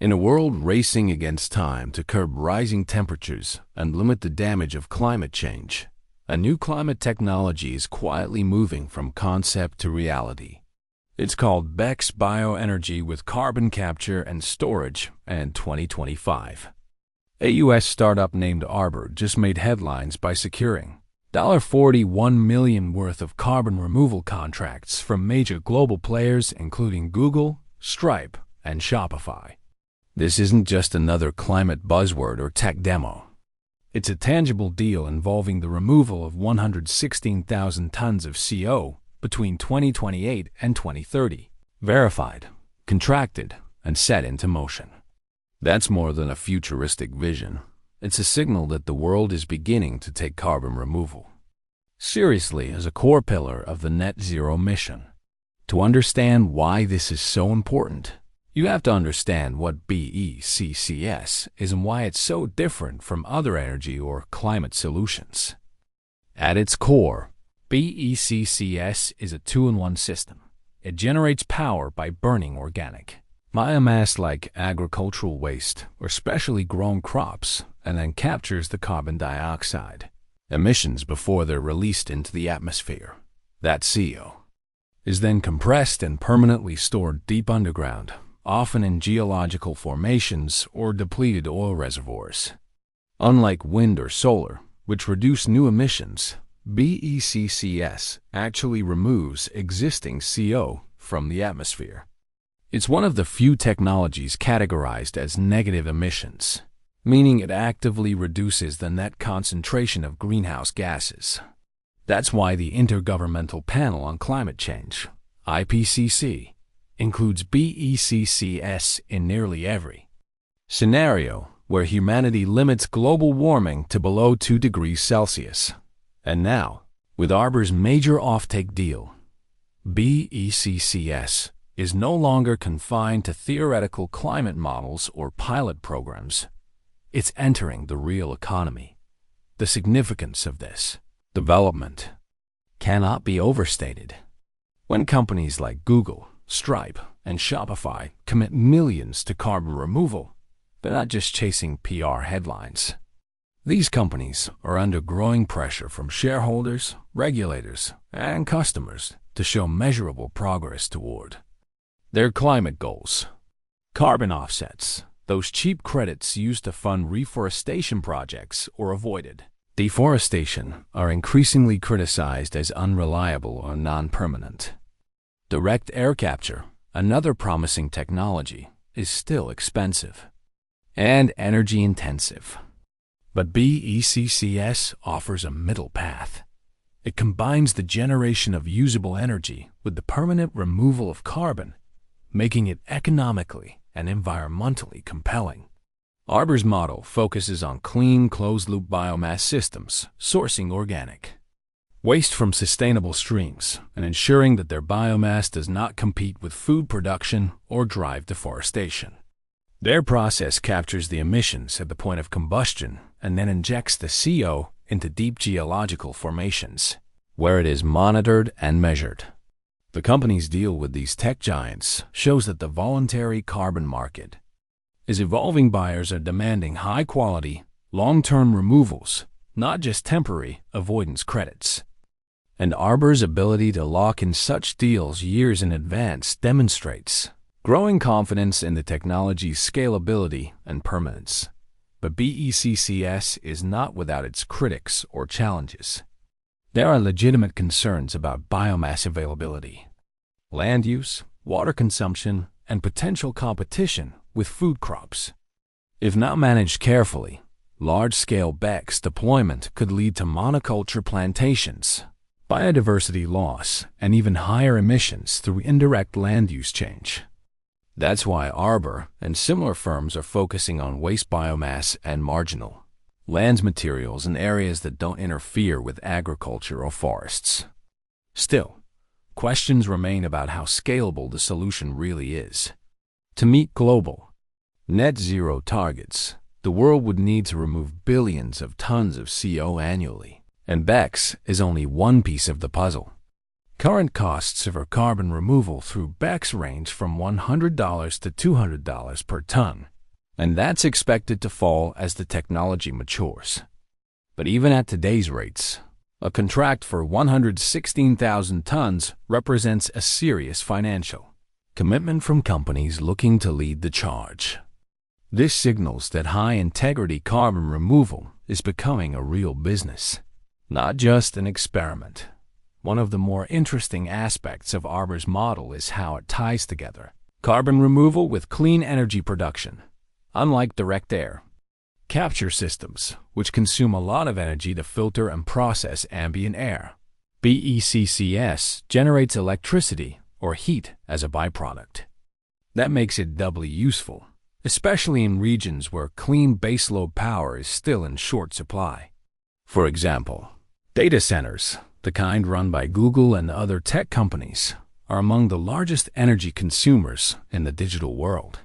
In a world racing against time to curb rising temperatures and limit the damage of climate change, a new climate technology is quietly moving from concept to reality. It's called BECCS Bioenergy with carbon capture and storage in 2025. A U.S. startup named Arbor just made headlines by securing $41 million worth of carbon removal contracts from major global players including Google, Stripe, and Shopify. This isn't just another climate buzzword or tech demo. It's a tangible deal involving the removal of 116,000 tons of CO between 2028 and 2030, verified, contracted, and set into motion. That's more than a futuristic vision. It's a signal that the world is beginning to take carbon removal seriously as a core pillar of the net zero mission. To understand why this is so important, you have to understand what BECCS is and why it's so different from other energy or climate solutions. At its core, BECCS is a two-in-one system. It generates power by burning organic biomass like agricultural waste or specially grown crops, and then captures the carbon dioxide emissions before they're released into the atmosphere. That CO is then compressed and permanently stored deep underground, often in geological formations or depleted oil reservoirs. Unlike wind or solar, which reduce new emissions, BECCS actually removes existing CO from the atmosphere. It's one of the few technologies categorized as negative emissions, meaning it actively reduces the net concentration of greenhouse gases. That's why the Intergovernmental Panel on Climate Change, IPCC, includes BECCS in nearly every scenario where humanity limits global warming to below 2 degrees Celsius. And now, with Arbor's major offtake deal, BECCS is no longer confined to theoretical climate models or pilot programs. It's entering the real economy. The significance of this development cannot be overstated. When companies like Google, Stripe, and Shopify commit millions to carbon removal, they're not just chasing PR headlines. These companies are under growing pressure from shareholders, regulators, and customers to show measurable progress toward their climate goals. Carbon offsets, those cheap credits used to fund reforestation projects or avoided deforestation, are increasingly criticized as unreliable or non-permanent. Direct air capture, another promising technology, is still expensive and energy-intensive. But BECCS offers a middle path. It combines the generation of usable energy with the permanent removal of carbon, making it economically and environmentally compelling. Arbor's model focuses on clean, closed-loop biomass systems, sourcing organic waste from sustainable streams and ensuring that their biomass does not compete with food production or drive deforestation. Their process captures the emissions at the point of combustion and then injects the CO into deep geological formations, where it is monitored and measured. The company's deal with these tech giants shows that the voluntary carbon market is evolving. Buyers are demanding high-quality, long-term removals, not just temporary avoidance credits. And Arbor's ability to lock in such deals years in advance demonstrates growing confidence in the technology's scalability and permanence. But BECCS is not without its critics or challenges. There are legitimate concerns about biomass availability, land use, water consumption, and potential competition with food crops. If not managed carefully, large-scale BECCS deployment could lead to monoculture plantations, biodiversity loss, and even higher emissions through indirect land use change. That's why Arbor and similar firms are focusing on waste biomass and marginal land materials in areas that don't interfere with agriculture or forests. Still, questions remain about how scalable the solution really is. To meet global net zero targets, the world would need to remove billions of tons of CO annually, and BECCS is only one piece of the puzzle. Current costs for carbon removal through BECCS range from $100 to $200 per ton, and that's expected to fall as the technology matures. But even at today's rates, a contract for 116,000 tons represents a serious financial commitment from companies looking to lead the charge. This signals that high-integrity carbon removal is becoming a real business, not just an experiment. One of the more interesting aspects of Arbor's model is how it ties together carbon removal with clean energy production. Unlike direct air capture systems, which consume a lot of energy to filter and process ambient air, BECCS generates electricity or heat as a byproduct. That makes it doubly useful, especially in regions where clean baseload power is still in short supply. For example, data centers, the kind run by Google and other tech companies, are among the largest energy consumers in the digital world.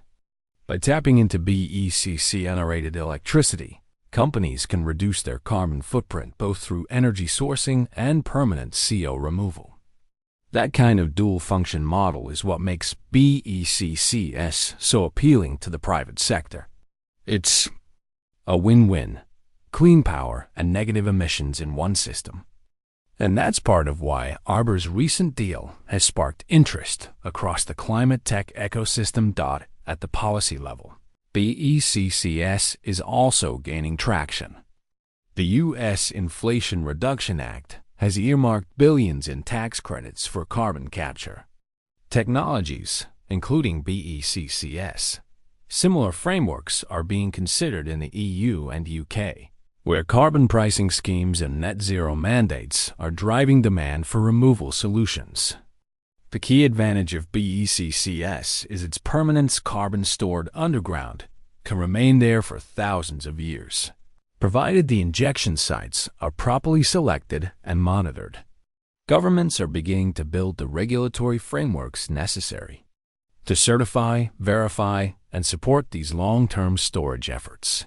By tapping into BECC-generated electricity, companies can reduce their carbon footprint both through energy sourcing and permanent CO removal. That kind of dual-function model is what makes BECCS so appealing to the private sector. It's a win-win, clean power and negative emissions in one system. And that's part of why Arbor's recent deal has sparked interest across the climate tech ecosystem. At the policy level, BECCS is also gaining traction. The U.S. Inflation Reduction Act has earmarked billions in tax credits for carbon capture technologies, including BECCS. Similar frameworks are being considered in the EU and UK, where carbon pricing schemes and net zero mandates are driving demand for removal solutions. The key advantage of BECCS is its permanence. Carbon stored underground can remain there for thousands of years, provided the injection sites are properly selected and monitored. Governments are beginning to build the regulatory frameworks necessary to certify, verify, and support these long-term storage efforts.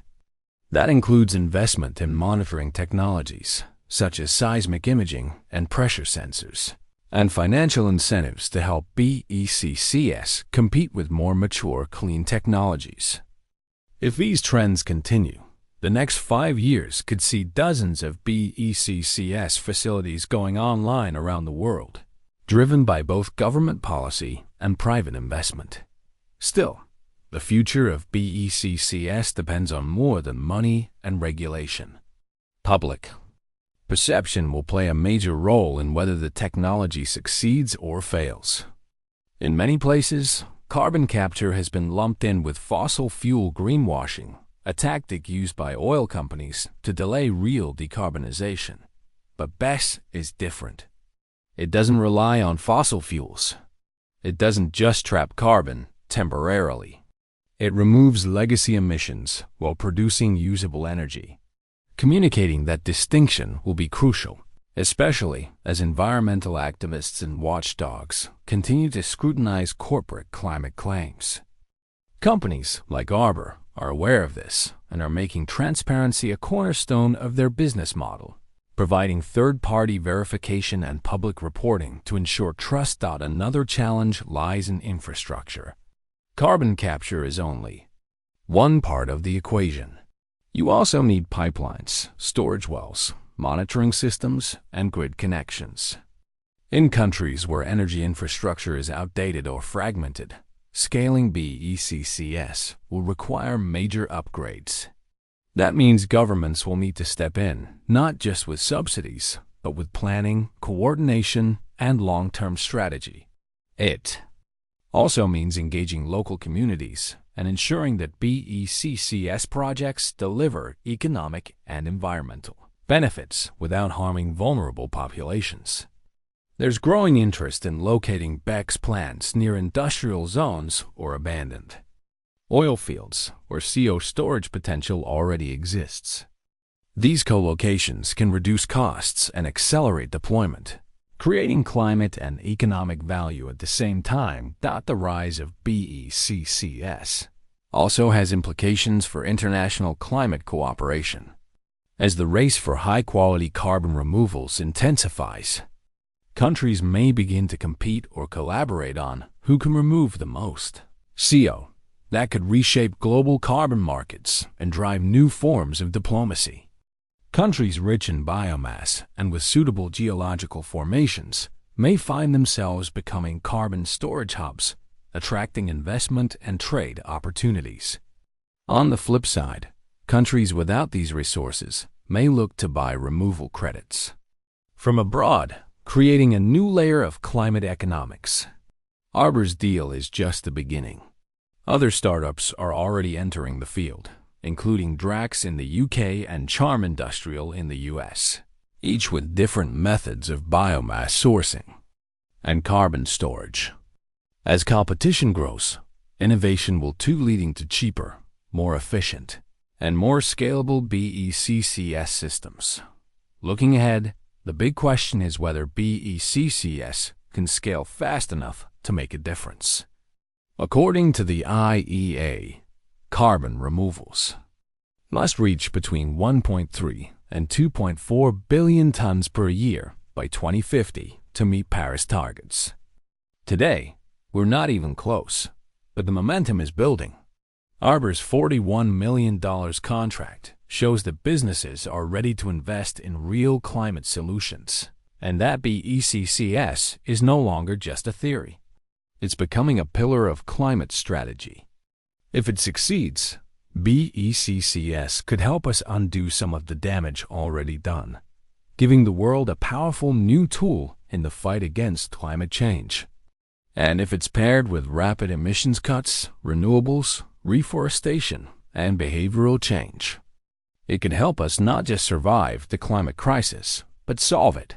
That includes investment in monitoring technologies, such as seismic imaging and pressure sensors, and financial incentives to help BECCS compete with more mature clean technologies. If these trends continue, the next 5 years could see dozens of BECCS facilities going online around the world, driven by both government policy and private investment. Still, the future of BECCS depends on more than money and regulation. Public perception will play a major role in whether the technology succeeds or fails. In many places, carbon capture has been lumped in with fossil fuel greenwashing, a tactic used by oil companies to delay real decarbonization. But BECCS is different. It doesn't rely on fossil fuels. It doesn't just trap carbon temporarily. It removes legacy emissions while producing usable energy. Communicating that distinction will be crucial, especially as environmental activists and watchdogs continue to scrutinize corporate climate claims. Companies like Arbor are aware of this and are making transparency a cornerstone of their business model, providing third-party verification and public reporting to ensure trust. Another challenge lies in infrastructure. Carbon capture is only one part of the equation. You also need pipelines, storage wells, monitoring systems, and grid connections. In countries where energy infrastructure is outdated or fragmented, scaling BECCS will require major upgrades. That means governments will need to step in, not just with subsidies, but with planning, coordination, and long-term strategy. It also means engaging local communities and ensuring that BECCS projects deliver economic and environmental benefits without harming vulnerable populations. There's growing interest in locating BECCS plants near industrial zones or abandoned oil fields where CO storage potential already exists. These co-locations can reduce costs and accelerate deployment, creating climate and economic value at the same time. The rise of BECCS also has implications for international climate cooperation. As the race for high-quality carbon removals intensifies, countries may begin to compete or collaborate on who can remove the most CO that could reshape global carbon markets and drive new forms of diplomacy. Countries rich in biomass and with suitable geological formations may find themselves becoming carbon storage hubs, attracting investment and trade opportunities. On the flip side, countries without these resources may look to buy removal credits from abroad, creating a new layer of climate economics. Arbor's deal is just the beginning. Other startups are already entering the field, including Drax in the UK and Charm Industrial in the US, each with different methods of biomass sourcing and carbon storage. As competition grows, innovation will too, leading to cheaper, more efficient, and more scalable BECCS systems. Looking ahead, the big question is whether BECCS can scale fast enough to make a difference. According to the IEA, carbon removals must reach between 1.3 and 2.4 billion tons per year by 2050 to meet Paris targets. Today, we're not even close, but the momentum is building. Arbor's $41 million contract shows that businesses are ready to invest in real climate solutions, and that BECCS is no longer just a theory. It's becoming a pillar of climate strategy. If it succeeds, BECCS could help us undo some of the damage already done, giving the world a powerful new tool in the fight against climate change. And if it's paired with rapid emissions cuts, renewables, reforestation, and behavioral change, it can help us not just survive the climate crisis, but solve it.